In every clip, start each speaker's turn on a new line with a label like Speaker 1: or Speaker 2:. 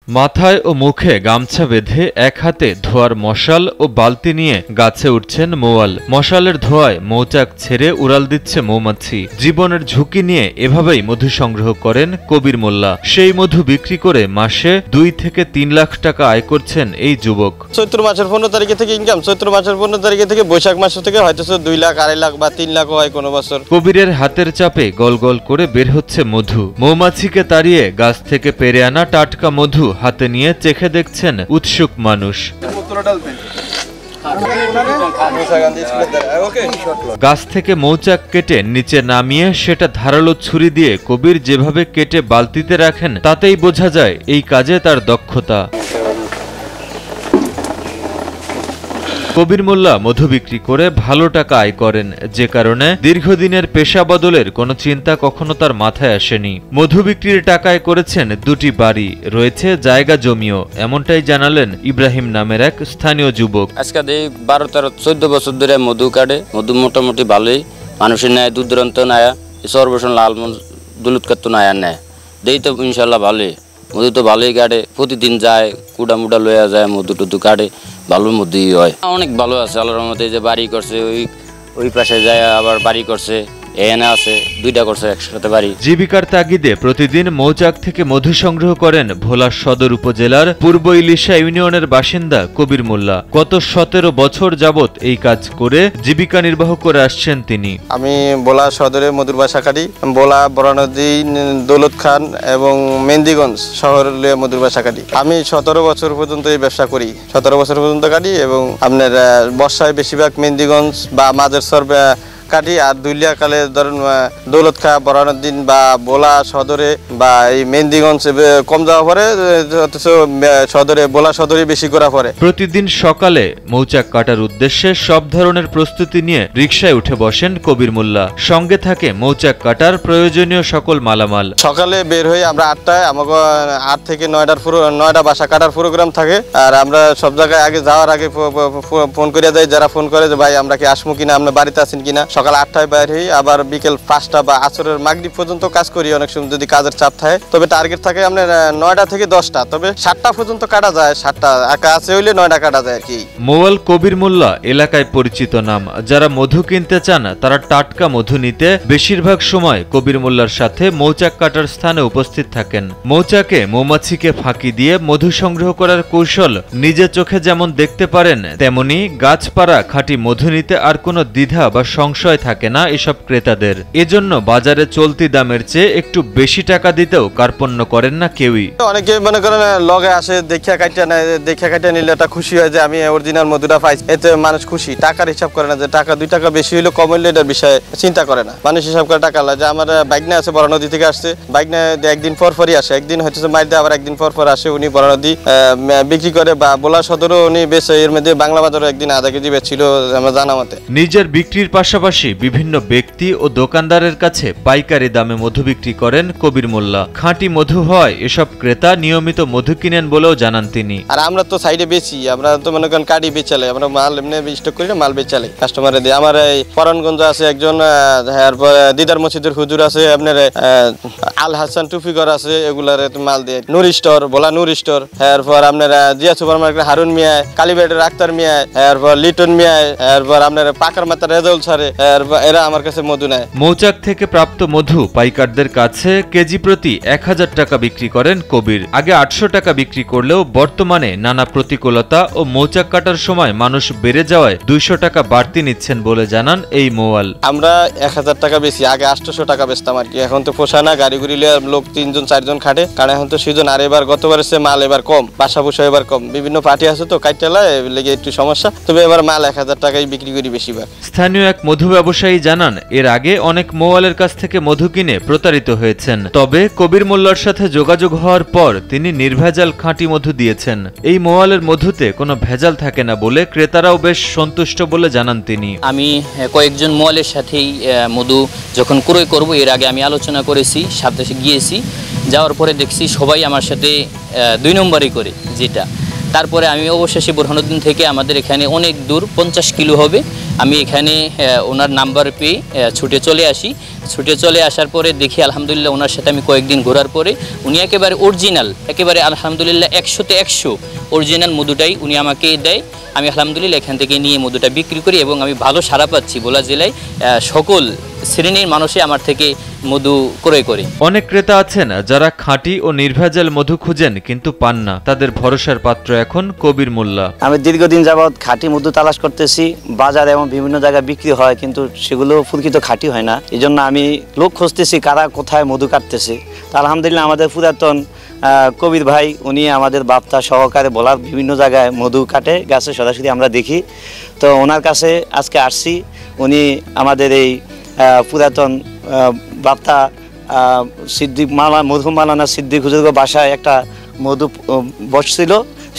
Speaker 1: মাথায় ও মুখে গামছা বেঁধে এক হাতে ধোয়ার মশাল ও বালতি নিয়ে গাছে উঠছেন মৌয়াল। মশালের ধোঁয়ায় মৌচাক ছেড়ে উড়াল দিচ্ছে মৌমাছি। জীবনের ঝুঁকি নিয়ে এভাবেই মধু সংগ্রহ করেন কবির মোল্লা। সেই মধু বিক্রি করে মাসে 2 থেকে 3 লাখ টাকা আয় করছেন এই যুবক।
Speaker 2: চৈত্র মাসের 15 তারিখে থেকে ইনকাম, চৈত্র মাসের 15 তারিখে থেকে বৈশাখ মাস থেকে হয়তো 2 লাখ, 2.5 লাখ বা 3 লাখও হয় কোনো বছর।
Speaker 1: কবিরের হাতের চাপে গল গল করে বের হচ্ছে মধু। মৌমাছিকে তাড়িয়ে গাছ থেকে পেরে আনা টাটকা মধু হাতে নিয়ে চেখে দেখছেন উৎসুক মানুষ। গাছ থেকে মৌচাক কেটে নিচে নামিয়ে সেটা ধারালো ছুরি দিয়ে কবির যেভাবে কেটে বালতিতে রাখেন তাতেই বোঝা যায় এই কাজে তার দক্ষতা। কবির মোল্লা মধু বিক্রি করে ভালো টাকা আয় করেন, যে কারণে দীর্ঘদিনের পেশা বদলের কোনো চিন্তা কখনো তার মাথায় আসেনি। মধু বিক্রির টাকায় করেছেন 2টি বাড়ি, রয়েছে জায়গা জমিও, এমনটাই জানালেন ইব্রাহিম নামের এক স্থানীয় যুবক।
Speaker 3: আজকে 12, 13, 14 বছর ধরে মধু কাটে। মধু মোটামুটি ভালোই, মানুষের নেয়, দূর দূরান্ত নেয়, সর্বসন লালমন দুলুত কাত্ত নেয় নেয় দেই তো ইনশাল্লাহ ভালোই। মধু তো ভালোই কাটে, প্রতিদিন যায়, কুড়া মুড়া লইয়া যায়, মধু টুধু কাটে, ভালো মধুই হয়। অনেক ভালো আছে আল্লাহর রহমতে। যে বাড়ি করছে ওই পাশে যায়, আবার বাড়ি করছে, এনে আছে, 2টা করছে একসাথে বাড়ি।
Speaker 1: জীবিকার তাগিদে প্রতিদিন মৌচাক থেকে মধু সংগ্রহ করেন ভোলা সদর উপজেলার পূর্ব ইলিশা ইউনিয়নের বাসিন্দা কবির মোল্লা। গত 17 বছর যাবত এই কাজ করে জীবিকা নির্বাহ করে আসছেন তিনি।
Speaker 2: আমি ভোলা সদরে মধুর বাসা কাটি, ভোলা বরানদী, দৌলত খান এবং মেহেন্দিগঞ্জ শহরে মধুর বাসা কাটি। আমি 17 বছর পর্যন্ত এই ব্যবসা করি, 17 বছর পর্যন্ত কাটি এবং আপনার বর্ষায় বেশিরভাগ মেহেন্দিগঞ্জ বা মাঝের সর কাটি। আর দুইলিয়াকালে ধরেন দৌলত খা, বরানউদ্দিন বা বোলা সদরে বা এই মেহেন্দিগঞ্জ কম যাওয়া পরে, অথচ সদরে বোলা সদরে বেশি করা পরে।
Speaker 1: প্রতিদিন সকালে মৌচাক কাটার উদ্দেশ্যে সব ধরনের প্রস্তুতি নিয়ে রিকশায় উঠে বসেন কবির মোল্লা। সঙ্গে থাকে মৌচাক কাটার প্রয়োজনীয় সকল মালামাল।
Speaker 2: সকালে বের হয়ে আমরা 8টায়, আমাকে 8 থেকে 9টা বাসা কাটার প্রোগ্রাম থাকে। আর আমরা সব জায়গায় আগে যাওয়ার আগে ফোন করিয়া দেয়, যারা ফোন করে যে ভাই আমরা কি আসবো কিনা, আমরা বাড়িতে আছেন কিনা। সকাল 8টায় বাইর হই, আবার বিকেল 5টা বা আসরের মাগরিব পর্যন্ত কাজ করি। অনেক সময় যদি কাজের চাপ থাকে, তবে টার্গেট থাকে আপনার 9টা থেকে 10টা, তবে 7টা পর্যন্ত কাটা যায়। 7টা আছে হইলে 9টা কাটা যায় আর কি।
Speaker 1: মৌয়াল কবির মোল্লা এলাকায় পরিচিত নাম। যারা মধু কিনতে চান তারা টাটকা মধু নিতে বেশিরভাগ সময় কবির মোল্লার সাথে মৌচাক কাটার স্থানে উপস্থিত থাকেন। মৌচাকে মৌমাছিকে ফাঁকি দিয়ে মধু সংগ্রহ করার কৌশল নিজে চোখে যেমন দেখতে পারেন, তেমনি গাছপাড়া খাঁটি মধু নিতে আর কোনো দ্বিধা বা সংশয় থাকে না এসব ক্রেতাদের। এজন্য বাজারে চলতি দামের চেয়ে একটু বেশি টাকা দিতেও কার্পণ্য করেন না কেউই।
Speaker 2: অনেকে মনে করেন লগে আসে, দেখিয়া কাটিয়া নিলে একটা খুশি হয় যে আমি অরিজিনাল মধুটা পাইছি, এতে মানুষ খুশি। টাকার হিসাব করে না যে টাকা 2 টাকা বেশি হইলে কম হইলে এটার বিষয়ে চিন্তা করে না। মানুষ হিসাব করে টাকা লাগে। যে আমার বাইকনা আছে বরানদী থেকে আসছে, বাইকনা একদিন পরই আসে, একদিন হচ্ছে মাইর দিয়ে, আবার একদিন পর আসে। উনি বরানদী বিক্রি করে বা বোলা সদরও উনি বেচে। এর মধ্যে বাংলা বাজারও একদিন আধা কেজি বেচছিল আমার জানা মতে।
Speaker 1: নিজের বিক্রির পাশাপাশি বিভিন্ন ব্যক্তি ও দোকানদারের কাছে পাইকারি দামে মধু বিক্রি করেন কবির মোল্লা। খাঁটি মধু হয় এসব ক্রেতা নিয়মিত মধু কিনেন বলেও জানান তিনি।
Speaker 2: আর আমরা তো সাইডে বেচি, আমরা তো মনে করেন কাটি বেচালে, আমরা মাল এমনি স্টক করি না, মাল বেচালে কাস্টমারে দিই। আমার এই পরানগঞ্জ আছে একজন, দিদার মসজিদের হুজুর আছে, আপনার আল হাসান টুফিগর আছে, এগুলার মাল দিয়ে। নূর স্টোর, ভোলা নূর স্টোর, এরপর আপনার জিয়া সুপার মার্কেট হারুন মিয়ায়, কালীবাড়ির আক্তার মিয়ায়, এরপর লিটন মিয়ায়, এরপর আপনার পাকার মাতা রেজাউল সারে, এরা আমার কাছে মধু নেয়।
Speaker 1: মৌচাক থেকে প্রাপ্ত মধু পাইকারদের কাছে কেজি প্রতি 1000 টাকা বিক্রি করেন কবির। আগে 800 টাকা বিক্রি করলেও বর্তমানে নানা প্রতিকূলতা ও মৌচাক কাটার সময় মানুষ বেড়ে যাওয়ায় 200 টাকা বাড়তি নিচ্ছেন বলে জানান এই মৌয়াল।
Speaker 2: আমরা 1000 টাকা বেশি, আগে 800 টাকা বেচতাম আর কি। এখন তো পোষা না, গাড়ি গুড়ি লোক 3জন 4জন খাটে, কারণ এখন তো সিজন। আর এবার গতবার এসে মাল এবার কম, বাসা পোষা এবার কম, বিভিন্ন পার্টি আছে তো কাইটালায় লেগে একটু সমস্যা। তবে এবার মাল 1000 টাকাই বিক্রি করি বেশিরভাগ।
Speaker 1: স্থানীয় এক মধু ব্যবসায়ী জানান এর আগে অনেক মৌয়ালের কাছ থেকে মধু কিনে প্রতারিত হয়েছেন। তবে কবির মোল্লার সাথে যোগাযোগ হওয়ার পর তিনি নির্ভেজাল খাঁটি মধু দিয়েছেন। এই মৌয়ালের মধুতে কোনো ভেজাল থাকে না বলে ক্রেতারাও বেশ সন্তুষ্ট বলে জানান তিনি।
Speaker 4: আমি কয়েকজন মৌয়ালের সাথেই মধু যখন ক্রয় করব এর আগে আমি আলোচনা করেছি, সাথে গিয়েছি, যাওয়ার পরে দেখছি সবাই আমার সাথে 2 নম্বরই করে যেটা। তারপরে আমি অবশেষে বুরহানুদ্দিন থেকে, আমাদের এখানে অনেক দূর 50 কিলো হবে, আমি এখানে ওনার নাম্বার পেয়ে ছুটে চলে আসি। ছুটে চলে আসার পরে দেখি আলহামদুলিল্লাহ ওনার সাথে আমি কয়েকদিন ঘোরার পরে উনি একেবারে অরিজিনাল, একেবারে আলহামদুলিল্লাহ 100-তে 100 অরিজিনাল মধুটাই উনি আমাকে দেয়। আমি আলহামদুলিল্লাহ এখান থেকে নিয়ে মধুটা বিক্রি করি এবং আমি ভালো সাড়া পাচ্ছি। ভোলা জেলায় সকল শ্রেণীর মানুষই আমার থেকে মধু ক্রয় করে।
Speaker 1: অনেক ক্রেতা আছেন যারা খাঁটি ও নির্ভেজাল মধু খুঁজেন কিন্তু পান না। তাদের ভরসার পাত্র এখন কবির মোল্লা।
Speaker 5: আমি দীর্ঘদিন যাবৎ খাঁটি মধু তালাশ করতেছি, বাজার এবং বিভিন্ন জায়গায় বিক্রি হয় কিন্তু সেগুলো প্রকৃত খাঁটি হয় না। এই জন্য আমি লোক খুঁজতেছি কারা কোথায় মধু কাটতেছে। তা আলহামদুলিল্লাহ আমাদের পুরাতন কবির ভাই উনি আমাদের বাপ্তা সহকারে বলার বিভিন্ন জায়গায় মধু কাটে গাছে সরাসরি আমরা দেখি। তো ওনার কাছে আজকে আসছি। উনি আমাদের এই পুরাতন বাপ্তা সিদ্দিক মধু মালানা সিদ্দিক হুজুর বাসায় একটা মধু বসছিল,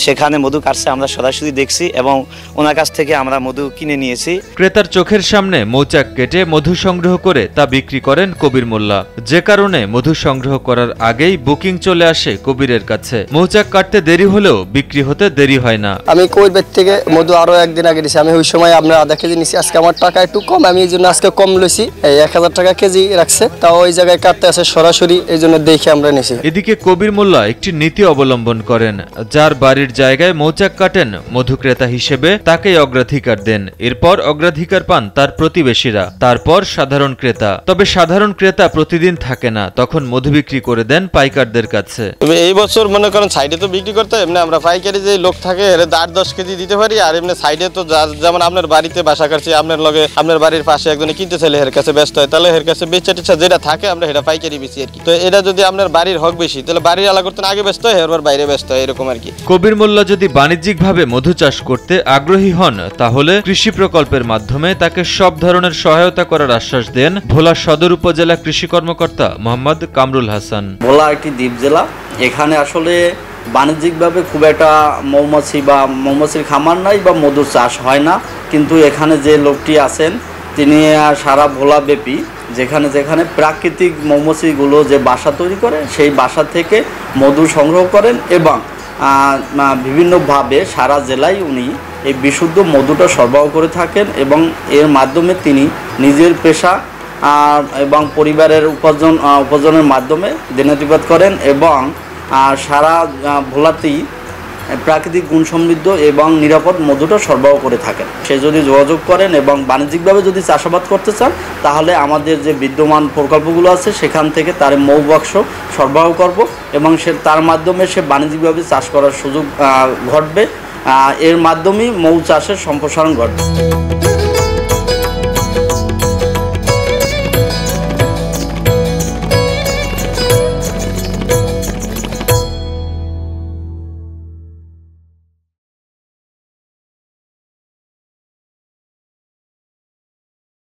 Speaker 5: সেখানে মধু কাটছে আমরা সরাসরি দেখছি এবং ওনার কাছ থেকে আমরা মধু কিনে নিয়েছি।
Speaker 1: ক্রেতার চোখের সামনে মৌচাক কেটে মধু সংগ্রহ করে তা বিক্রি করেন কবির মোল্লা, যে কারণে মধু সংগ্রহ করার আগেই বুকিং চলে আসে কবিরের কাছে। মৌচাক কাটতে দেরি হলেও বিক্রি হতে দেরি হয় না।
Speaker 6: আমি কবির থেকে মধু আরো একদিন আগে নিয়েছি। আমি ওই সময় আমরা আধা কেজি নিয়েছি। আজকে আমার টাকা একটু কম, আমি এই জন্য আজকে কম লইছি। 1000 টাকা কেজি রাখছে, তাও ওই জায়গায় কাটতে আছে সরাসরি, এই জন্য দেখে আমরা নিয়েছি।
Speaker 1: এদিকে কবির মোল্লা একটি নীতি অবলম্বন করেন। যার বাড়ির জায়গায় মৌচাক কাটেন মধু ক্রেতা হিসেবে তাকেই অগ্রাধিকার দেন। এরপর অগ্রাধিকার পান তার প্রতিবেশীরা, তারপর সাধারণ ক্রেতা। তবে সাধারণ ক্রেতা প্রতিদিন থাকে না, তখন মধু বিক্রি করে দেন পাইকারদের কাছে।
Speaker 2: তবে এই বছর মনে করেন সাইডে তো বিক্রি করতে এমনি আমরা পাইকারি যে লোক থাকে এর 8-10 কেজি দিতে পারি। আর এমনি সাইডে তো যেমন আপনার বাড়িতে বাসা কাটছি, আপনার লগে আপনার বাড়ির পাশে একজনে কিনতে চাইলে এর কাছে ব্যস্ত হয়, তাহলে এর কাছে বেচা টেচা যেটা থাকে আমরা সেটা পাইকারি বেশি আর কি। তো এটা যদি আপনার বাড়ির হক বেশি তাহলে বাড়ির আলা করতে আগে ব্যস্ত হয়, এরপর বাইরে ব্যস্ত হয়, এরকম আর কি।
Speaker 1: কবির মোল্লা যদি বাণিজ্যিকভাবে মধু চাষ করতে আগ্রহী হন তাহলে কৃষি প্রকল্পের মাধ্যমে তাকে সব ধরনের সহায়তা করার আশ্বাস দেন ভোলা সদর উপজেলা কৃষি কর্মকর্তা মোহাম্মদ কামরুল হাসান।
Speaker 7: ভোলা একটি দ্বীপ জেলা, এখানে আসলে বাণিজ্যিকভাবে খুব একটা মৌমাছি বা মৌমাছির খামার নাই বা মধু চাষ হয় না। কিন্তু এখানে যে লোকটি আছেন তিনি সারা ভোলা ব্যাপী যেখানে যেখানে প্রাকৃতিক মৌমাছিগুলো যে বাসা তৈরি করে সেই বাসা থেকে মধু সংগ্রহ করেন এবং বিভিন্নভাবে সারা জেলায় উনি এই বিশুদ্ধ মধুটা সরবরাহ করে থাকেন এবং এর মাধ্যমে তিনি নিজের পেশা এবং পরিবারের উপার্জনের মাধ্যমে দিনাতিপাত করেন এবং সারা ভোলাতেই প্রাকৃতিক গুণ সমৃদ্ধ এবং নিরাপদ মধুটা সরবরাহ করে থাকেন। সে যদি যোগাযোগ করেন এবং বাণিজ্যিকভাবে যদি চাষাবাদ করতে চান তাহলে আমাদের যে বিদ্যমান প্রকল্পগুলো আছে সেখান থেকে তার মৌ বাক্স সরবরাহ করব এবং তার মাধ্যমে সে বাণিজ্যিকভাবে চাষ করার সুযোগ ঘটবে। এর মাধ্যমেই মৌ চাষের সম্প্রসারণ ঘটবে।